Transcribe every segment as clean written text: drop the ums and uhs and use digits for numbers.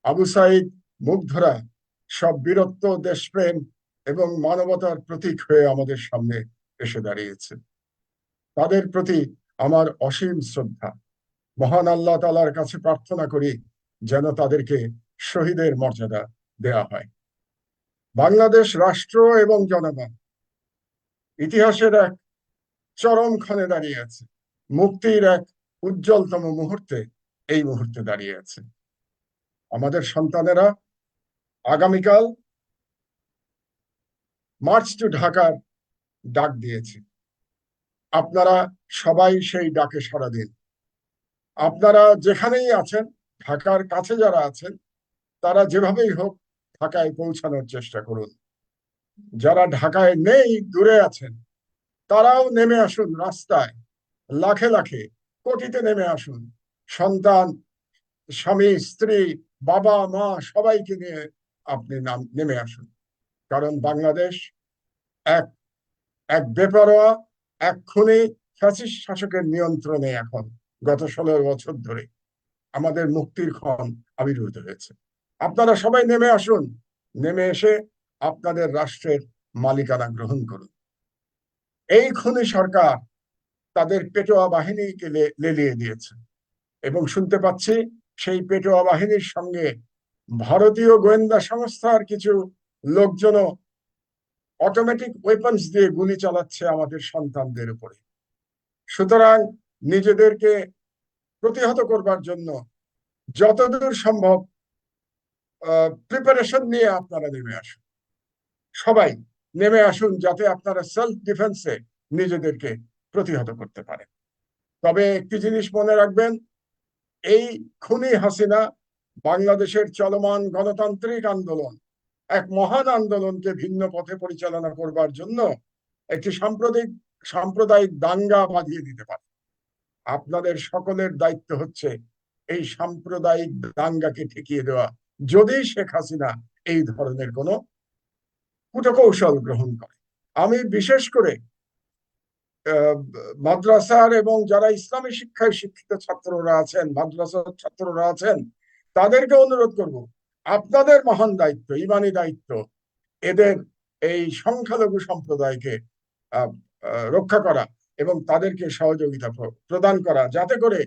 আবু সাইদ, মুগ্ধরা সব বীরত্ব, দেশপ্রেম এবং মানবতার প্রতীক হয়ে আমাদের সামনে এসে দাঁড়িয়েছে। তাদের প্রতি আমার অসীম শ্রদ্ধা। মহান আল্লাহ তাআলার কাছে প্রার্থনা করি যেন তাদেরকে শহীদের মর্যাদা দেয়া হয়। বাংলাদেশ রাষ্ট্র এবং জনগণ ইতিহাসের এক চরমক্ষণে দাঁড়িয়ে আছে। মুক্তির এক উজ্জ্বলতম মুহূর্তে এই মুহূর্তে দাঁড়িয়ে আছে। আমাদের সন্তানেরা আগামীকাল মার্চ টু ঢাকার ডাক দিয়েছে। আপনারা সবাই সেই ডাকে সাড়া দিন। আপনারা যেখানেই আছেন, ঢাকার কাছে যারা আছেন, তারা যেভাবেই হোক ঢাকায় পৌঁছানোর চেষ্টা করুন। যারা ঢাকায় নেই, দূরে আছেন, তারাও নেমে আসুন রাস্তায়, লাখে লাখে, কোটিতে নেমে আসুন। সন্তান, স্বামী, স্ত্রী, বাবা, মা সবাইকে নিয়ে আপনি নেমে আসুন। কারণ বাংলাদেশ এক এক বেপরোয়া, এক খুনি ফ্যাসিস্ট শাসকের নিয়ন্ত্রণে এখন গত 16 বছর ধরে আমাদের মুক্তির ক্ষণ আবির্ভূত হয়েছে। আপনারা সবাই নেমে আসুন। নেমে এসে আপনাদের রাষ্ট্রের মালিকানা গ্রহণ করুন। এই খুনি সরকার তাদের পেটোয়া বাহিনীকে লেলিয়ে দিয়েছে এবং শুনতে পাচ্ছি সেই পেটোয়া বাহিনীর সঙ্গে ভারতীয় গোয়েন্দা সংস্থার কিছু লোকজনও অটোমেটিক ওয়েপন্স দিয়ে গুলি চালাচ্ছে আমাদের সন্তানদের উপরে। সুতরাং নিজেদেরকে প্রতিহত করবার জন্য যতদূর সম্ভব প্রিপারেশন নিয়ে আপনারা নেমে আসুন। সবাই নেমে আসুন যাতে আপনারা সেলফ ডিফেন্সে নিজেদেরকে প্রতিহত করতে পারেন। তবে একটি জিনিস মনে রাখবেন, এই খুনি হাসিনা বাংলাদেশের চলমান গণতান্ত্রিক আন্দোলন, এক মহান আন্দোলনকে ভিন্ন পথে পরিচালনা করবার জন্য একটি সাম্প্রদায়িক দাঙ্গা বাঁধিয়ে দিতে পারে। আপনাদের সকলের দায়িত্ব হচ্ছে এই সাম্প্রদায়িক দাঙ্গাকে ঠেকিয়ে দেওয়া, যদি শেখ হাসিনা এই ধরনের কোনো কূটকৌশল গ্রহণ করে। আমি বিশেষ করে মাদ্রাসার এবং যারা ইসলামী শিক্ষায় শিক্ষিত ছাত্ররা আছেন, মাদ্রাসার ছাত্ররা আছেন, তাদেরকে অনুরোধ করব, আপনাদের মহান দায়িত্ব, ইমানি দায়িত্ব, এদের এই সংখ্যালঘু সম্প্রদায়কে রক্ষা করা এবং তাদেরকে সহযোগিতা প্রদান করা, যাতে করে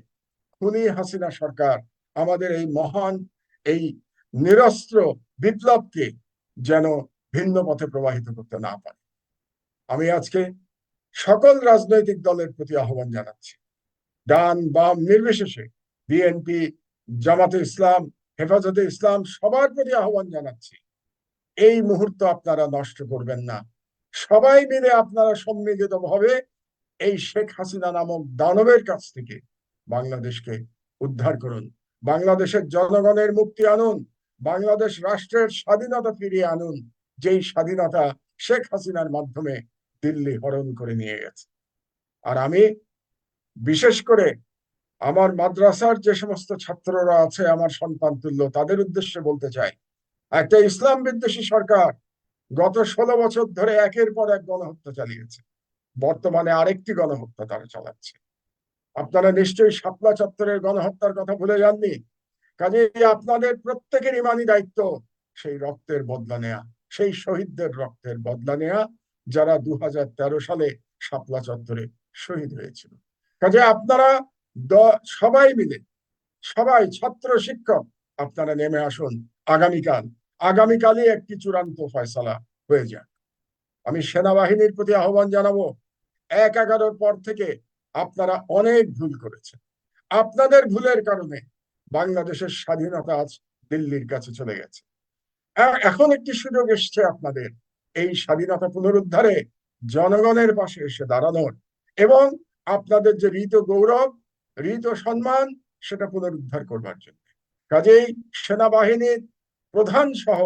খুনি হাসিনা সরকার আমাদের এই মহান, এই নিরস্ত্র বিপ্লবকে যেন ভিন্ন পথে প্রবাহিত করতে না পারে। আমি আজকে সকল রাজনৈতিক দলের প্রতি আহ্বান জানাচ্ছি, ডান বাম নির্বিশেষে, বিএনপি, জামাতে ইসলাম, হেফাজতে ইসলাম, সবার প্রতি আহ্বান জানাচ্ছি, এই মুহূর্ত আপনারা নষ্ট করবেন না। সবাই মিলে আপনারা সম্মিলিতভাবে এই শেখ হাসিনা নামক দানবের কাছ থেকে বাংলাদেশকে উদ্ধার করুন। বাংলাদেশের জনগণের মুক্তি আনুন। বাংলাদেশ রাষ্ট্রের স্বাধীনতা ফিরিয়ে আনুন, যেই স্বাধীনতা শেখ হাসিনার মাধ্যমে দিল্লি হরণ করে নিয়ে গেছে। আর আমি বিশেষ করে আমার মাদ্রাসার যে সমস্ত ছাত্ররা আছে, আমার সন্তান তুল্য, তাদের উদ্দেশ্যে বলতে চাই, একটা ইসলাম বিদ্বেষী সরকার গত 16 বছর ধরে একের পর এক গণহত্যা চালিয়েছে। বর্তমানে আরেকটি গণহত্যা তারা চালাচ্ছে। আপনারা নিশ্চয়ই শাপলা চত্বরের গণহত্যার কথা ভুলে যাননি। কাজেই আপনাদের প্রত্যেকের ইমানি দায়িত্ব সেই রক্তের বদলা নেয়া, সেই শহীদদের রক্তের বদলা নেয়া, যারা 2013 সালে শাপলা চত্বরে শহীদ হয়েছিল। কাজে আপনারা সবাই মিলে, সবাই, ছাত্র শিক্ষক, আপনারা নেমে আসুন। আগামীকালই একটি চূড়ান্ত ফয়সালা হয়ে যাক। আমি সেনাবাহিনীর প্রতি আহ্বান জানাবো, 1/11 পর থেকে আপনারা অনেক ভুল করেছেন। আপনাদের ভুলের কারণে বাংলাদেশের স্বাধীনতা আজ দিল্লির কাছে চলে গেছে। এখন একটি সুযোগ এসছে আপনাদের এই স্বাধীনতা পুনরুদ্ধারে জনগণের পাশে এসে দাঁড়ানোর এবং আপনাদের যে ঋত গৌরব, ঋত সম্মান, সেটা পুনরুদ্ধার করবার জন্য। কাজেই সেনাবাহিনীর প্রধান সহ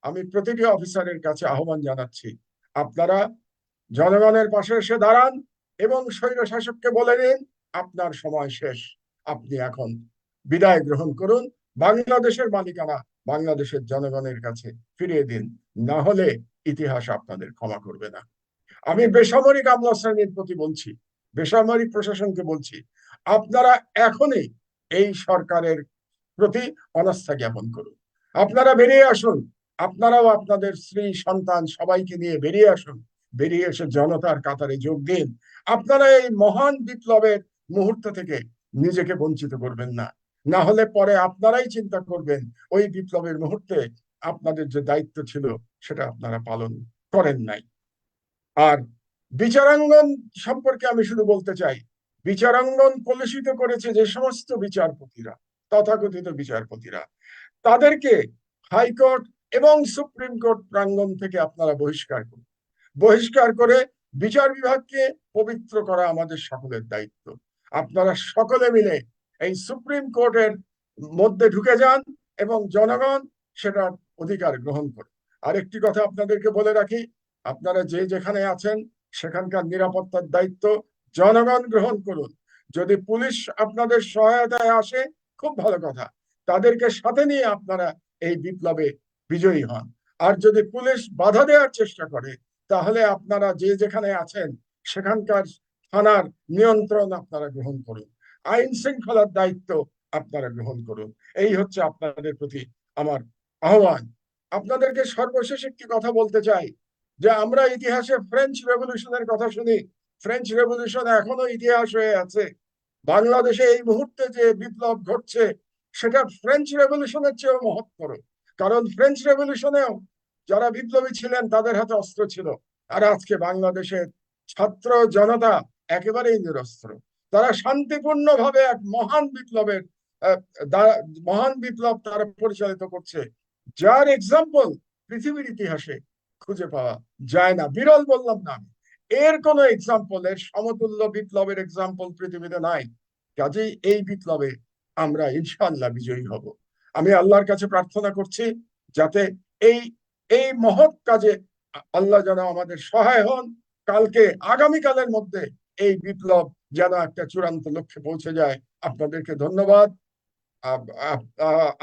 আমি প্রতিটি অফিসারের কাছে আহ্বান জানাচ্ছি, আপনারা জনগণের পাশে এসে দাঁড়ান এবং স্বৈরশাসককে বলে দিন, আপনার সময় শেষ, আপনি এখন বিদায় গ্রহণ করুন। বাংলাদেশের মালিকানা বাংলাদেশের জনগণের কাছে ফিরিয়ে দিন, না হলে ইতিহাস আপনাদের ক্ষমা করবে না। আমি বেসামরিক আমলা শ্রেণীর প্রতি বলছি, বেসামরিক প্রশাসনকে বলছি, আপনারা এখনই এই সরকারের প্রতি অনাস্থা জ্ঞাপন করুন। আপনারা বেরিয়ে আসুন, আপনারাও আপনাদের স্ত্রী সন্তান সবাইকে নিয়ে বেরিয়ে আসুন, বেরিয়ে এসে জনতার কাতারে যোগ দিন। আপনারা এই মহান বিপ্লবের মুহূর্ত থেকে নিজেকে বঞ্চিত করবেন না, না হলে পরে আপনারাই চিন্তা করবেন ওই বিপ্লবের মুহূর্তে আপনাদের যে দায়িত্ব ছিল সেটা আপনারা পালন করেন নাই। আর বিচারাঙ্গন সম্পর্কে আমি শুধু বলতে চাই, বিচারাঙ্গন কলুষিত করেছে যে সমস্ত বিচারপতিরা, তথাকথিত বিচারপতিরা, তাদেরকে হাইকোর্ট এবং সুপ্রিম কোর্ট প্রাঙ্গণ থেকে আপনারা বহিষ্কার করুন। বহিষ্কার করে বিচার বিভাগকে পবিত্র করা আমাদের সকলের দায়িত্ব। আপনারা সকলে মিলে এই সুপ্রিম কোর্টের মধ্যে ঢুকে যান এবং জনগণ সেটার অধিকার গ্রহণ করে। আরেকটি কথা আপনাদেরকে বলে রাখি, আপনারা যে যেখানে আছেন সেখানকার নিরাপত্তার দায়িত্ব জনগণ গ্রহণ করুন। যদি পুলিশ আপনাদের সহায়তায় আসে খুব ভালো কথা, তাদেরকে সাথে নিয়ে আপনারা এই বিপ্লবে বিজয়ী হন। আর যদি পুলিশ বাধা দেওয়ার চেষ্টা করে তাহলে আপনারা যে যেখানে আছেন সেখানকার থানার নিয়ন্ত্রণ আপনারা গ্রহণ করুন, আইন শৃঙ্খলার দায়িত্ব আপনারা গ্রহণ করুন। এই হচ্ছে আপনাদের প্রতি আমার আহ্বান। আপনাদেরকে সর্বশেষ একটি কথা বলতে চাই, যে আমরা ইতিহাসে ফ্রেঞ্চ রেভলিউশনের কথা শুনি, ফ্রেঞ্চ রেভলিউশন এখনো ইতিহাস হয়ে আছে। বাংলাদেশে এই মুহূর্তে যে বিপ্লব ঘটছে সেটা ফ্রেঞ্চ রেভলিউশনের চেয়েও মহত্তর। কারণ ফ্রেঞ্চ রেভলিউশনেও যারা বিপ্লবী ছিলেন তাদের হাতে অস্ত্র ছিল, আর আজকে বাংলাদেশের ছাত্র জনতা একেবারেই নিরস্ত্র। তারা শান্তিপূর্ণভাবে এক মহান বিপ্লবের মহান বিপ্লব তারা পরিচালিত করছে, যার এক্সাম্পল পৃথিবীর ইতিহাসে খুঁজে পাওয়া যায় না। বিরল বললাম না, এর কোন এক্সাম্পল, এর সমতুল্য বিপ্লবের এক্সাম্পল পৃথিবীতে নাই। কাজেই এই বিপ্লবে আমরা ইনশাআল্লাহ বিজয়ী হব। আমি আল্লাহর কাছে প্রার্থনা করছি যাতে এই এই মহৎ কাজে আল্লাহ যেন আমাদের সহায় হন। কালকে আগামীকালের মধ্যে এই বিপ্লব যেন একটা চূড়ান্ত লক্ষ্যে পৌঁছে যায়। আপনাদেরকে ধন্যবাদ।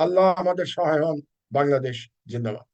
আল্লাহ আমাদের সহায় হন। বাংলাদেশ জিন্দাবাদ।